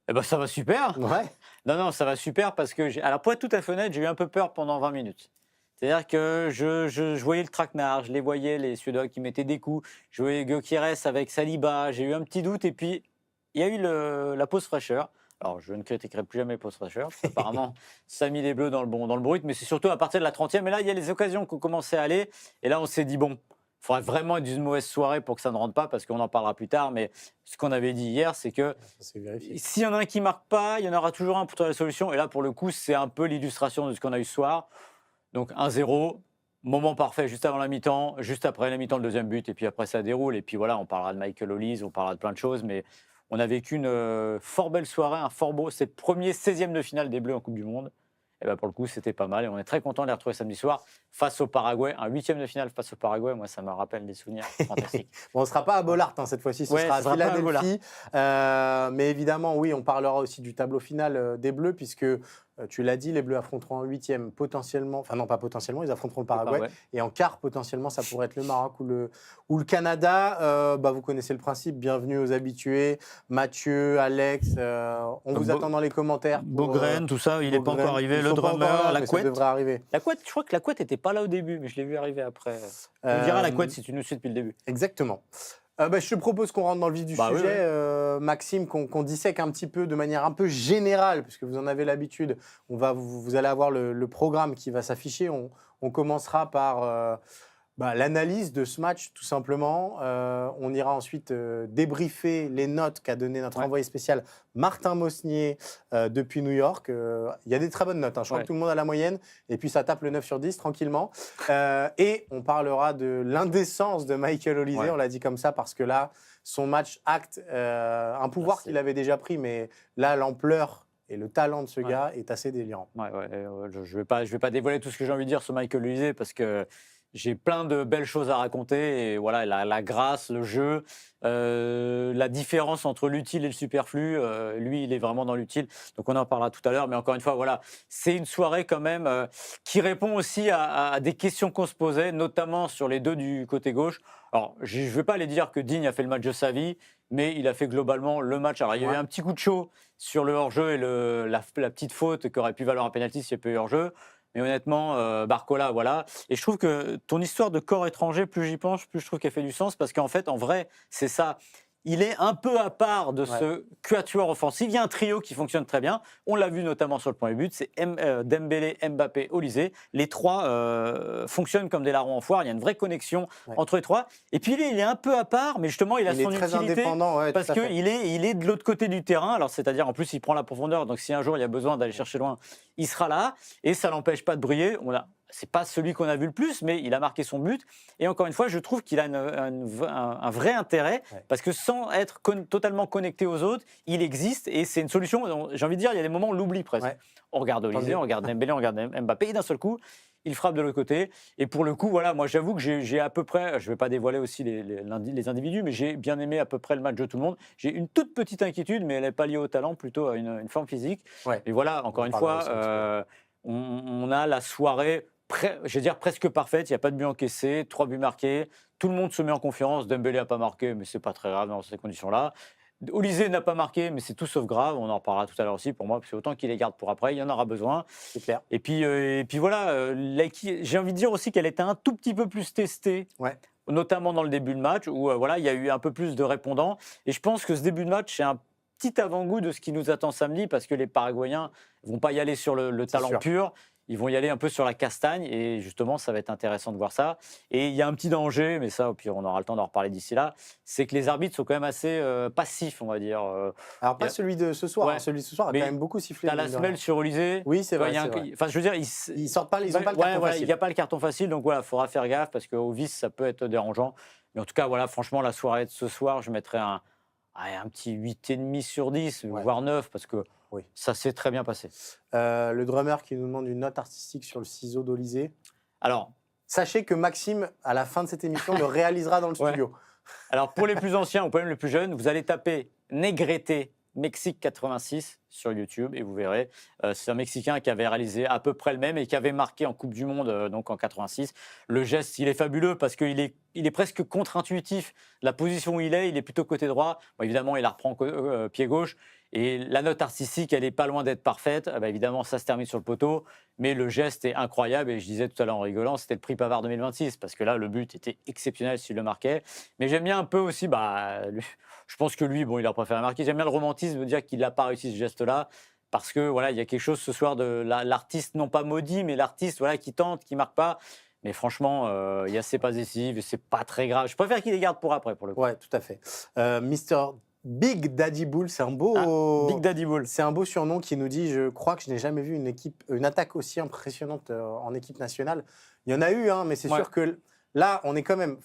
Eh ben, ça va super. Ouais. Non, non, ça va super parce que alors pour être tout à fait honnête, j'ai eu un peu peur pendant 20 minutes. C'est-à-dire que je voyais le traquenard, je les voyais, les Suédois qui mettaient des coups, je voyais Gyökeres avec Saliba, j'ai eu un petit doute et puis il y a eu la pause fraîcheur. Alors je ne critiquerai plus jamais pause fraîcheur, parce qu'apparemment ça a mis les Bleus dans le bruit, mais c'est surtout à partir de la 30e, et là il y a les occasions qui ont commencé à aller, et là on s'est dit bon, il faudrait vraiment être d'une mauvaise soirée pour que ça ne rentre pas, parce qu'on en parlera plus tard, mais ce qu'on avait dit hier, c'est que Ça s'est vérifié. s'il y en a un qui marque pas, il y en aura toujours un pour trouver la solution. Et là, pour le coup, c'est un peu l'illustration de ce qu'on a eu ce soir. Donc 1-0, moment parfait juste avant la mi-temps, juste après la mi-temps, le deuxième but, et puis après ça déroule. Et puis voilà, on parlera de Michael Olise, on parlera de plein de choses, mais on a vécu une fort belle soirée, un fort beau. C'est le premier 16e de finale des Bleus en Coupe du Monde. Et ben pour le coup, c'était pas mal. Et on est très content de les retrouver samedi soir face au Paraguay. Un 8e de finale face au Paraguay, moi, ça me rappelle des souvenirs fantastiques. Bon, on ne sera pas à Bollaert cette fois-ci, ce Ouais, sera à ce sera pas à Philadelphie. Mais évidemment, oui, on parlera aussi du tableau final des Bleus, puisque tu l'as dit, les Bleus affronteront en huitième potentiellement, enfin non pas potentiellement, ils affronteront le Paraguay. Paraguay. Et en quart, potentiellement, ça pourrait être le Maroc ou le Canada. Vous connaissez le principe, bienvenue aux habitués. Mathieu, Alex, on vous attend dans les commentaires. Beaugraine, tout ça, il n'est pas encore arrivé. Le drummer, la couette. Ça devrait arriver. La couette, je crois que la couette n'était pas là au début, mais je l'ai vu arriver après. Tu me diras la couette si tu nous suis depuis le début. Exactement. Je te propose qu'on rentre dans le vif du sujet, oui. Maxime, qu'on dissèque un petit peu de manière un peu générale, puisque vous en avez l'habitude. Vous allez avoir le programme qui va s'afficher. On commencera par l'analyse de ce match, tout simplement. On ira ensuite débriefer les notes qu'a donné notre envoyé spécial Martin Mosnier depuis New York. Il y a des très bonnes notes, hein. Je crois que tout le monde a la moyenne. Et puis ça tape le 9 sur 10 tranquillement. Et on parlera de l'indécence de Michael Olise, on l'a dit comme ça, parce que là, son match acte un pouvoir qu'il avait déjà pris, mais là, l'ampleur et le talent de ce gars est assez délirant. Je vais pas dévoiler tout ce que j'ai envie de dire sur Michael Olise, parce que j'ai plein de belles choses à raconter, et voilà, la grâce, le jeu, la différence entre l'utile et le superflu. Lui, il est vraiment dans l'utile, donc on en parlera tout à l'heure. Mais encore une fois, voilà, c'est une soirée quand même qui répond aussi à des questions qu'on se posait, notamment sur les deux du côté gauche. Alors, je ne vais pas aller dire que Digne a fait le match de sa vie, mais il a fait globalement le match. Alors, il y a eu un petit coup de chaud sur le hors-jeu et la petite faute qui aurait pu valoir un pénalty s'il n'y avait pas eu hors-jeu. Mais honnêtement, Barcola, voilà. Et je trouve que ton histoire de corps étranger, plus j'y pense, plus je trouve qu'elle fait du sens. Parce qu'en fait, en vrai, c'est ça. Il est un peu à part de ce quatuor offensif. Il y a un trio qui fonctionne très bien. On l'a vu notamment sur le premier but. C'est Dembélé, Mbappé, Olise. Les trois fonctionnent comme des larrons en foire. Il y a une vraie connexion entre les trois. Et puis il est un peu à part, mais justement, il a son très utilité. Indépendant, parce qu'il est de l'autre côté du terrain. Alors, c'est-à-dire, en plus, il prend la profondeur. Donc, si un jour il y a besoin d'aller chercher loin, il sera là. Et ça l'empêche pas de briller. C'est pas celui qu'on a vu le plus, mais il a marqué son but. Et encore une fois, je trouve qu'il a un vrai intérêt, parce que sans être totalement connecté aux autres, il existe, et c'est une solution. J'ai envie de dire, il y a des moments où on l'oublie presque. On regarde Olise, on regarde Dembélé, on regarde Mbappé, et d'un seul coup, il frappe de l'autre côté. Et pour le coup, voilà, moi j'avoue que j'ai à peu près, je ne vais pas dévoiler aussi les individus, mais j'ai bien aimé à peu près le match de tout le monde. J'ai une toute petite inquiétude, mais elle n'est pas liée au talent, plutôt à une forme physique. Et voilà, encore une fois, on a la soirée, je vais dire presque parfaite. Il n'y a pas de but encaissé, 3 buts marqués. Tout le monde se met en confiance. Dembélé n'a pas marqué, mais ce n'est pas très grave dans ces conditions-là. Olise n'a pas marqué, mais c'est tout sauf grave. On en reparlera tout à l'heure aussi pour moi, parce que autant qu'il les garde pour après, il y en aura besoin. C'est clair. Et puis voilà, j'ai envie de dire aussi qu'elle était un tout petit peu plus testée. Notamment dans le début de match, où il y a eu un peu plus de répondants. Et je pense que ce début de match, c'est un petit avant-goût de ce qui nous attend samedi, parce que les Paraguayens ne vont pas y aller sur le talent pur. Ils vont y aller un peu sur la castagne, et justement, ça va être intéressant de voir ça. Et il y a un petit danger, mais ça, au pire, on aura le temps d'en reparler d'ici là, c'est que les arbitres sont quand même assez passifs, on va dire. Alors, pas celui de ce soir. Celui de ce soir a quand même beaucoup sifflé. Tu as la semelle sur Olise. Oui, c'est vrai. Enfin, je veux dire, ils sortent pas, ils n'ont pas le carton facile. Il n'y a pas le carton facile, donc voilà, il faudra faire gaffe, parce qu'au vice, ça peut être dérangeant. Mais en tout cas, voilà, franchement, la soirée de ce soir, je mettrais un petit 8,5 sur 10, voire 9, parce que ça s'est très bien passé. Le drummer qui nous demande une note artistique sur le ciseau d'Olise. Alors, sachez que Maxime, à la fin de cette émission, le réalisera dans le studio. Alors, pour les plus anciens ou même les plus jeunes, vous allez taper Negrete Mexique 86 sur YouTube, et vous verrez, c'est un Mexicain qui avait réalisé à peu près le même et qui avait marqué en Coupe du Monde, donc en 86. Le geste, il est fabuleux, parce qu'il est presque contre-intuitif. La position où il est plutôt côté droit. Bon, évidemment, il la reprend pied gauche. Et la note artistique, elle n'est pas loin d'être parfaite. Ah bah, évidemment, ça se termine sur le poteau, mais le geste est incroyable. Et je disais tout à l'heure en rigolant, c'était le prix Pavard 2026, parce que là, le but était exceptionnel s'il le marquait. Mais j'aime bien un peu aussi, je pense que lui, bon, il a préféré marquer. J'aime bien le romantisme de dire qu'il n'a pas réussi ce geste-là. Parce que voilà, il y a quelque chose ce soir de l'artiste, non pas maudit, mais l'artiste voilà, qui tente, qui marque pas. Mais franchement, il y a ses passes décisives, c'est pas très grave. Je préfère qu'il les garde pour après, pour le coup. Ouais, tout à fait. Mister Big Daddy Bull, c'est un beau, Big Daddy Bull. c'est un beau surnom qui nous dit, je crois que je n'ai jamais vu une attaque aussi impressionnante en équipe nationale. Il y en a eu, hein, mais c'est sûr que là, on est quand même,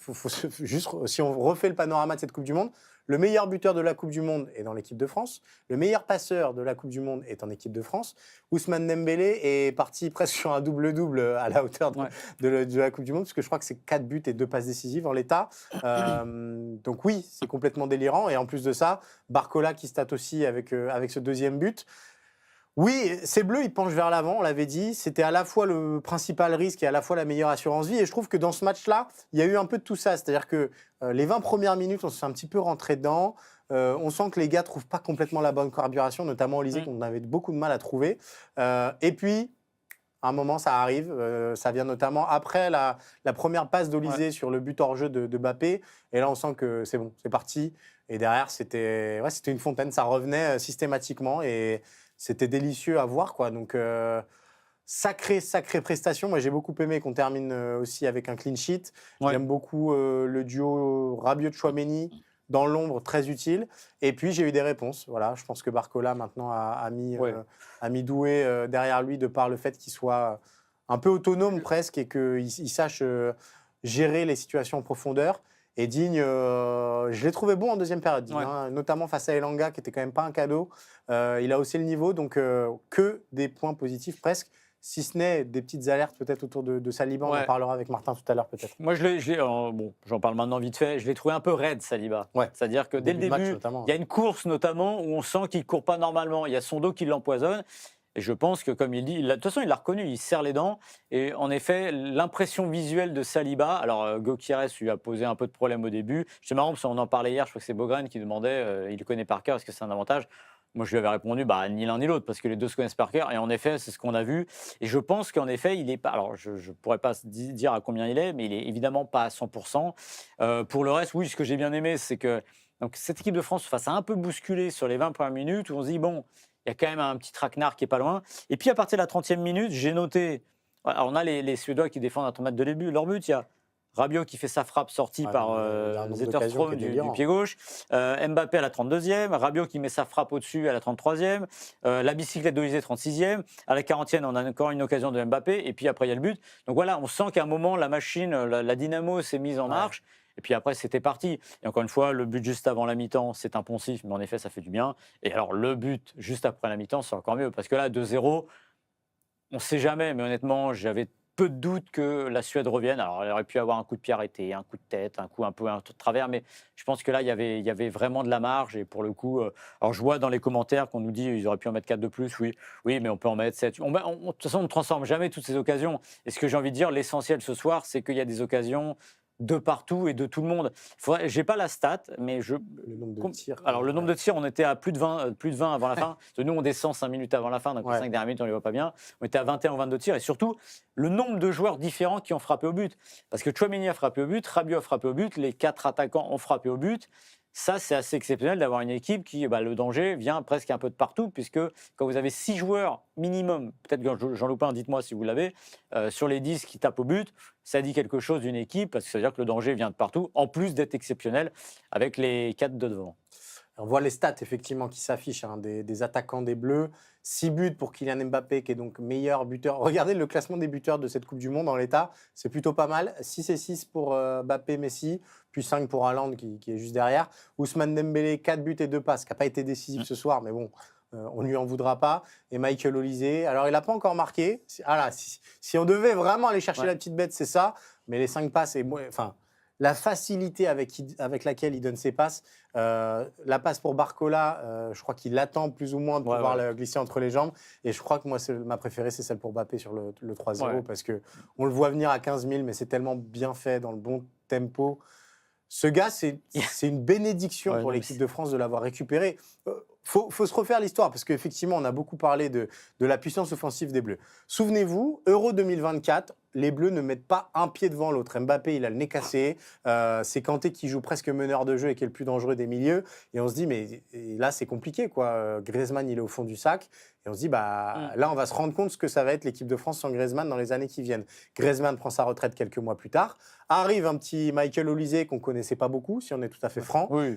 juste, si on refait le panorama de cette Coupe du Monde, le meilleur buteur de la Coupe du Monde est dans l'équipe de France. Le meilleur passeur de la Coupe du Monde est en équipe de France. Ousmane Dembélé est parti presque sur un double-double à la hauteur de la Coupe du Monde, parce que je crois que c'est 4 buts et 2 passes décisives en l'état. Donc oui, c'est complètement délirant. Et en plus de ça, Barcola qui state aussi avec ce deuxième but. Oui, ces Bleus, ils penchent vers l'avant, on l'avait dit. C'était à la fois le principal risque et à la fois la meilleure assurance vie. Et je trouve que dans ce match-là, il y a eu un peu de tout ça. C'est-à-dire que les 20 premières minutes, on se fait un petit peu rentrer dedans. On sent que les gars ne trouvent pas complètement la bonne carburation, notamment Olysée, qu'on avait beaucoup de mal à trouver. Et puis, à un moment, ça arrive. Ça vient notamment après la première passe d'Olysée sur le but hors jeu de Mbappé. Et là, on sent que c'est bon, c'est parti. Et derrière, c'était une fontaine. Ça revenait systématiquement. Et c'était délicieux à voir, quoi. Donc, sacrée prestation. Moi, j'ai beaucoup aimé qu'on termine aussi avec un clean sheet. J'aime beaucoup le duo Rabiot-Tchouaméni dans l'ombre, très utile. Et puis, j'ai eu des réponses. Voilà, je pense que Barcola, maintenant, a mis Doué derrière lui de par le fait qu'il soit un peu autonome presque et qu'il sache gérer les situations en profondeur. Et Digne, je l'ai trouvé bon en deuxième période, Digne, hein, notamment face à Elanga, qui était quand même pas un cadeau. Il a haussé le niveau, donc que des points positifs presque, si ce n'est des petites alertes peut-être autour de Saliba. On en parlera avec Martin tout à l'heure peut-être. Moi, j'en parle maintenant vite fait, je l'ai trouvé un peu raide, Saliba. C'est-à-dire que dès le début, il y a une course notamment où on sent qu'il ne court pas normalement. Il y a son dos qui l'empoisonne. Et je pense que, comme il dit, de toute façon, il l'a reconnu, il serre les dents. Et en effet, l'impression visuelle de Saliba, alors Gokieres lui a posé un peu de problème au début. C'est marrant parce qu'on en parlait hier, je crois que c'est Bogren qui demandait, il le connaît par cœur, est-ce que c'est un avantage ? Moi, je lui avais répondu, ni l'un ni l'autre, parce que les deux se connaissent par cœur. Et en effet, c'est ce qu'on a vu. Et je pense qu'en effet, il n'est pas. Alors, je ne pourrais pas dire à combien il est, mais il n'est évidemment pas à 100%. Pour le reste, oui, ce que j'ai bien aimé, c'est que donc, cette équipe de France se fasse un peu bousculer sur les 20 premières minutes, où on se dit, bon, il y a quand même un petit traquenard qui est pas loin. Et puis, à partir de la 30e minute, j'ai noté. Alors, on a les Suédois qui défendent à 30 mètres de début. Leur but, il y a Rabiot qui fait sa frappe sortie par Zetterstrom du pied gauche. Mbappé à la 32e. Rabiot qui met sa frappe au-dessus à la 33e. La bicyclette d'Olysée 36e. À la 40e, on a encore une occasion de Mbappé. Et puis après, il y a le but. Donc voilà, on sent qu'à un moment, la machine, la dynamo s'est mise en marche. Et puis après, c'était parti. Et encore une fois, le but juste avant la mi-temps, c'est un poncif, mais en effet, ça fait du bien. Et alors, le but juste après la mi-temps, c'est encore mieux. Parce que là, 2-0, on ne sait jamais. Mais honnêtement, j'avais peu de doute que la Suède revienne. Alors, elle aurait pu avoir un coup de pied arrêté, un coup de tête, un coup un peu de travers. Mais je pense que là, il y avait vraiment de la marge. Et pour le coup, alors je vois dans les commentaires qu'on nous dit qu'ils auraient pu en mettre 4 de plus. Oui, mais on peut en mettre 7. De toute façon, on ne transforme jamais toutes ces occasions. Et ce que j'ai envie de dire, l'essentiel ce soir, c'est qu'il y a des occasions de partout et de tout le monde. Je n'ai pas la stat, mais le nombre de tirs. Alors, le nombre de tirs, on était à plus de 20 avant la fin. Nous, on descend 5 minutes avant la fin, donc les 5 dernières minutes, on ne les voit pas bien. On était à 21 ou 22 tirs. Et surtout, le nombre de joueurs différents qui ont frappé au but. Parce que Tchouaméni a frappé au but, Rabiot a frappé au but, les 4 attaquants ont frappé au but. Ça, c'est assez exceptionnel d'avoir une équipe qui, le danger vient presque un peu de partout, puisque quand vous avez 6 joueurs minimum, peut-être que j'en loupe un, dites-moi si vous l'avez, sur les 10 qui tapent au but, ça dit quelque chose d'une équipe, parce que ça veut dire que le danger vient de partout, en plus d'être exceptionnel avec les 4 de devant. On voit les stats effectivement qui s'affichent des attaquants des Bleus. 6 buts pour Kylian Mbappé qui est donc meilleur buteur. Regardez le classement des buteurs de cette Coupe du Monde en l'état, c'est plutôt pas mal. 6 et 6 pour Mbappé, Messi, puis 5 pour Haaland qui est juste derrière. Ousmane Dembélé, 4 buts et 2 passes, qui n'a pas été décisif ce soir, mais bon, on ne lui en voudra pas. Et Michael Olysée, alors il n'a pas encore marqué. Si on devait vraiment aller chercher la petite bête, c'est ça. Mais les 5 passes, la facilité avec laquelle il donne ses passes. La passe pour Barcola, je crois qu'il attend plus ou moins de pouvoir la glisser entre les jambes. Et je crois que moi, ma préférée, c'est celle pour Mbappé sur le 3-0, parce qu'on le voit venir à 15 000, mais c'est tellement bien fait, dans le bon tempo. Ce gars, c'est une bénédiction pour l'équipe de France de l'avoir récupéré. faut se refaire l'histoire, parce qu'effectivement, on a beaucoup parlé de la puissance offensive des Bleus. Souvenez-vous, Euro 2024, les Bleus ne mettent pas un pied devant l'autre. Mbappé, il a le nez cassé. C'est Kanté qui joue presque meneur de jeu et qui est le plus dangereux des milieux. Et on se dit, mais là, c'est compliqué, quoi. Griezmann, il est au fond du sac. Et on se dit, bah, là, on va se rendre compte ce que ça va être l'équipe de France sans Griezmann dans les années qui viennent. Griezmann prend sa retraite quelques mois plus tard. Arrive un petit Michael Olise qu'on ne connaissait pas beaucoup, si on est tout à fait franc. Oui.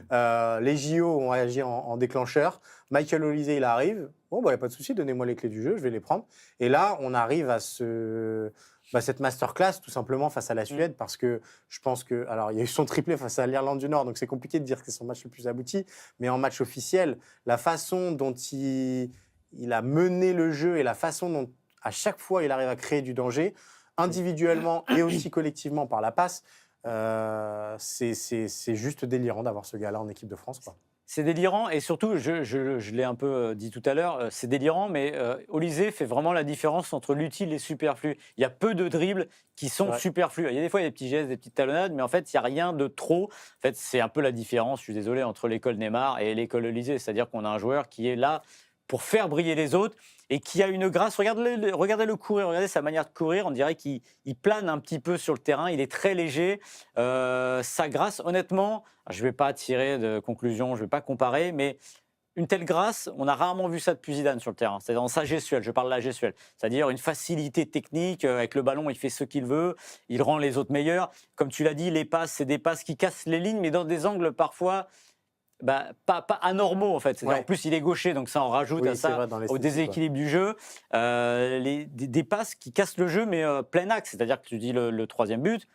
Les JO ont réagi en déclencheur. Michael Olise, il arrive. Bon, bah, il n'y a pas de souci, donnez-moi les clés du jeu, je vais les prendre. Et là, on arrive à cette masterclass, tout simplement, face à la Suède, parce que je pense que. Alors, il y a eu son triplé face à l'Irlande du Nord, donc c'est compliqué de dire que c'est son match le plus abouti. Mais en match officiel, la façon dont il a mené le jeu et la façon dont, à chaque fois, il arrive à créer du danger, individuellement et aussi collectivement par la passe, c'est juste délirant d'avoir ce gars-là en équipe de France, quoi. C'est délirant et surtout, je l'ai un peu dit tout à l'heure, c'est délirant, mais Olise fait vraiment la différence entre l'utile et le superflu. Il y a peu de dribbles qui sont superflus. Il y a des fois, il y a des petits gestes, des petites talonnades, mais en fait, il n'y a rien de trop. En fait, c'est un peu la différence, je suis désolé, entre l'école Neymar et l'école Olise. C'est-à-dire qu'on a un joueur qui est là pour faire briller les autres et qui a une grâce. Regardez-le courir, regardez sa manière de courir. On dirait qu'il plane un petit peu sur le terrain. Il est très léger. Sa grâce, honnêtement, je ne vais pas tirer de conclusion, je ne vais pas comparer, mais une telle grâce, on a rarement vu ça depuis Zidane sur le terrain. C'est dans sa gestuelle, je parle de la gestuelle. C'est-à-dire une facilité technique, avec le ballon, il fait ce qu'il veut, il rend les autres meilleurs. Comme tu l'as dit, les passes, c'est des passes qui cassent les lignes, mais dans des angles parfois pas anormaux en fait. En plus, il est gaucher, donc ça en rajoute à ça, au déséquilibre du jeu. Des passes qui cassent le jeu, mais plein axe. C'est-à-dire que tu dis le troisième but,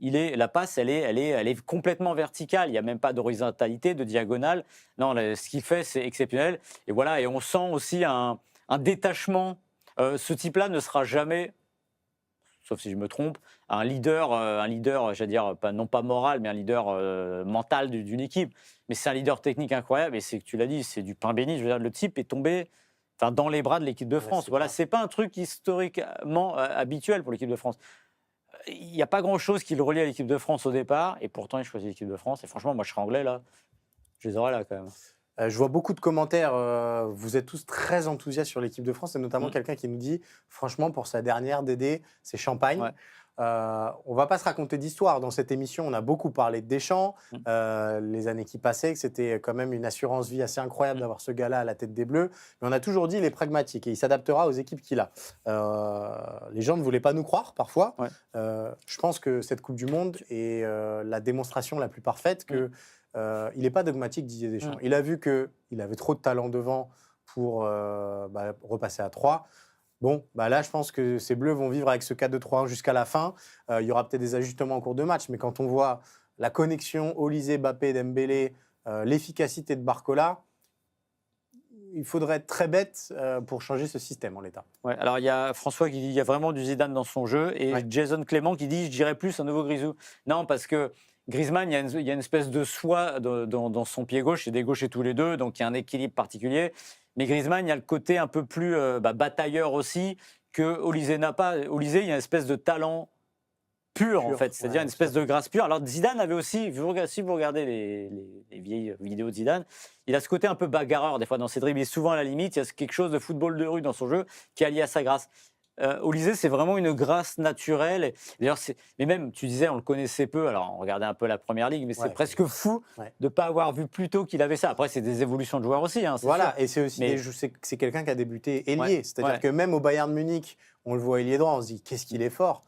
la passe, elle est complètement verticale. Il n'y a même pas d'horizontalité, de diagonale. Non, ce qu'il fait, c'est exceptionnel. Et voilà, et on sent aussi un détachement. Ce type-là ne sera jamais, sauf si je me trompe, un leader, j'allais dire, non pas moral, mais un leader mental d'une équipe. Mais c'est un leader technique incroyable, et c'est que tu l'as dit, c'est du pain béni. Je veux dire, le type est tombé dans les bras de l'équipe de France. Voilà, c'est pas un truc historiquement habituel pour l'équipe de France. Il n'y a pas grand-chose qui le relie à l'équipe de France au départ, et pourtant il choisit l'équipe de France. Et franchement, moi je serais anglais là, je les aurais là quand même. Je vois beaucoup de commentaires. Vous êtes tous très enthousiastes sur l'équipe de France, et notamment quelqu'un qui nous dit, franchement, pour sa dernière, Dédé, c'est champagne. Ouais. On ne va pas se raconter d'histoire. Dans cette émission, on a beaucoup parlé de Deschamps, les années qui passaient, que c'était quand même une assurance vie assez incroyable d'avoir ce gars-là à la tête des Bleus. Mais on a toujours dit qu'il est pragmatique et il s'adaptera aux équipes qu'il a. Les gens ne voulaient pas nous croire parfois. Ouais. Je pense que cette Coupe du Monde est la démonstration la plus parfaite que il n'est pas dogmatique, Didier Deschamps. Il a vu qu'il avait trop de talent devant pour repasser à 3. Bon, là, je pense que ces Bleus vont vivre avec ce 4-2-3-1 jusqu'à la fin. Il y aura peut-être des ajustements en cours de match, mais quand on voit la connexion Olise, Mbappé, Dembélé, l'efficacité de Barcola, il faudrait être très bête pour changer ce système en l'état. Ouais, alors, il y a François qui dit qu'il y a vraiment du Zidane dans son jeu, et Jason Clément qui dit « je dirais plus un nouveau Grisou ». Non, parce que Griezmann, il y a une espèce de soi dans son pied gauche, c'est des gauchers tous les deux, donc il y a un équilibre particulier. Mais Griezmann, il y a le côté un peu plus batailleur aussi que Olise n'a pas. Olise, il y a une espèce de talent pur en fait, c'est-à-dire une espèce de grâce pure. Alors Zidane avait aussi, si vous regardez les vieilles vidéos de Zidane, il a ce côté un peu bagarreur des fois dans ses dribbles, il est souvent à la limite, il y a quelque chose de football de rue dans son jeu qui est lié à sa grâce. Olise, c'est vraiment une grâce naturelle. D'ailleurs, mais même, tu disais, on le connaissait peu. Alors, on regardait un peu la première ligue, mais c'est presque fou de ne pas avoir vu plus tôt qu'il avait ça. Après, c'est des évolutions de joueurs aussi. Hein, voilà, sûr. Et c'est aussi c'est quelqu'un qui a débuté ailier. C'est-à-dire que même au Bayern Munich, on le voit ailier droit, on se dit qu'est-ce qu'il est fort.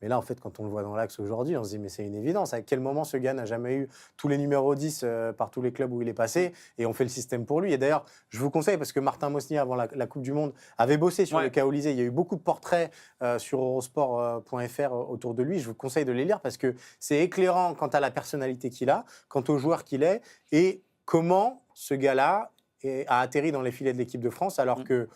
Mais là, en fait, quand on le voit dans l'axe aujourd'hui, on se dit mais c'est une évidence. À quel moment ce gars n'a jamais eu tous les numéros 10 par tous les clubs où il est passé, et on fait le système pour lui. Et d'ailleurs, je vous conseille, parce que Martin Mosnier, avant la Coupe du Monde, avait bossé sur le cas Olise. Il y a eu beaucoup de portraits sur Eurosport.fr autour de lui. Je vous conseille de les lire parce que c'est éclairant quant à la personnalité qu'il a, quant au joueur qu'il est, et comment ce gars-là a atterri dans les filets de l'équipe de France alors que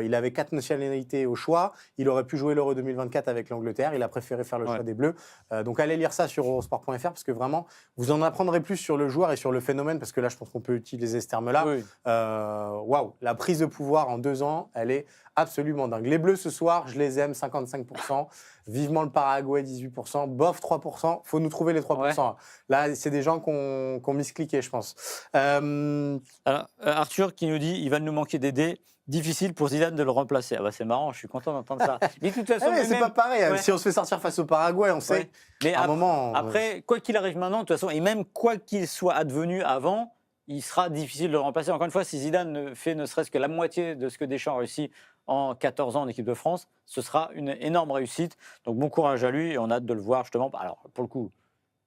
il avait 4 nationalités au choix. Il aurait pu jouer l'Euro 2024 avec l'Angleterre. Il a préféré faire le choix des Bleus. Donc allez lire ça sur Eurosport.fr parce que vraiment, vous en apprendrez plus sur le joueur et sur le phénomène, parce que là, je pense qu'on peut utiliser ce terme-là. Waouh, la prise de pouvoir en 2 ans, elle est absolument dingue. Les Bleus ce soir, je les aime, 55%. Vivement le Paraguay, 18%. Bof, 3%. Faut nous trouver les 3%. Là, c'est des gens qui ont miscliqué, je pense. Alors, Arthur qui nous dit il va nous manquer des dés. Difficile pour Zidane de le remplacer. Ah bah c'est marrant, je suis content d'entendre ça. Mais de toute façon, c'est pas pareil. Si on se fait sortir face au Paraguay, on sait. Mais à un moment. Après, quoi qu'il arrive maintenant, de toute façon, et même quoi qu'il soit advenu avant, il sera difficile de le remplacer. Encore une fois, si Zidane fait ne serait-ce que la moitié de ce que Deschamps a réussi en 14 ans en équipe de France, ce sera une énorme réussite. Donc bon courage à lui et on a hâte de le voir justement. Alors pour le coup,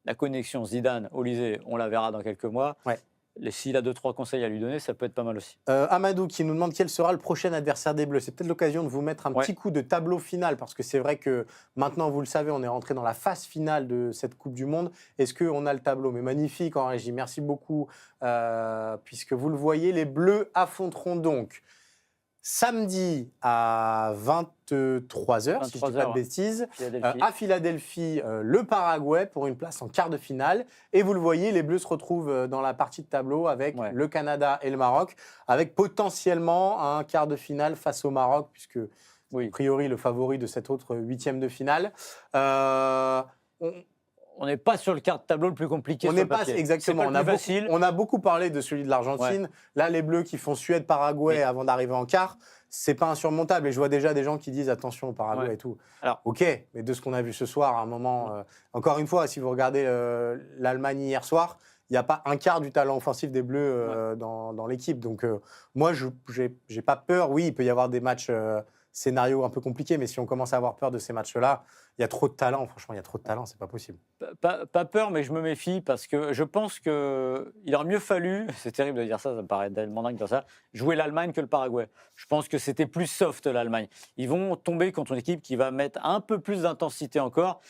la connexion Zidane-Olysée, on la verra dans quelques mois. S'il a 2-3 conseils à lui donner, ça peut être pas mal aussi. Amadou qui nous demande quel sera le prochain adversaire des Bleus. C'est peut-être l'occasion de vous mettre un petit coup de tableau final, parce que c'est vrai que maintenant, vous le savez, on est rentré dans la phase finale de cette Coupe du Monde. Est-ce qu'on a le tableau? Mais magnifique en régie, merci beaucoup. Puisque vous le voyez, les Bleus affronteront donc samedi à 23h, si je ne dis pas de bêtises, à Philadelphie, le Paraguay pour une place en quart de finale. Et vous le voyez, les Bleus se retrouvent dans la partie de tableau avec le Canada et le Maroc, avec potentiellement un quart de finale face au Maroc, puisque a priori le favori de cette autre 8e de finale. On n'est pas sur le quart de tableau le plus compliqué. On n'est pas exactement. On a beaucoup parlé de celui de l'Argentine. Là, les Bleus qui font Suède-Paraguay avant d'arriver en quart, c'est pas insurmontable. Et je vois déjà des gens qui disent attention au Paraguay et tout. Alors, ok, mais de ce qu'on a vu ce soir, à un moment, encore une fois, si vous regardez l'Allemagne hier soir, il n'y a pas un quart du talent offensif des Bleus dans l'équipe. Donc moi, je n'ai pas peur. Oui, il peut y avoir des matchs scénarios un peu compliqués, mais si on commence à avoir peur de ces matchs-là, il y a trop de talent. Franchement, il y a trop de talent, c'est pas possible. Pas peur, mais je me méfie parce que je pense qu'il aurait mieux fallu, c'est terrible de dire ça, ça me paraît tellement dingue de dire ça, jouer l'Allemagne que le Paraguay. Je pense que c'était plus soft l'Allemagne. Ils vont tomber contre une équipe qui va mettre un peu plus d'intensité encore.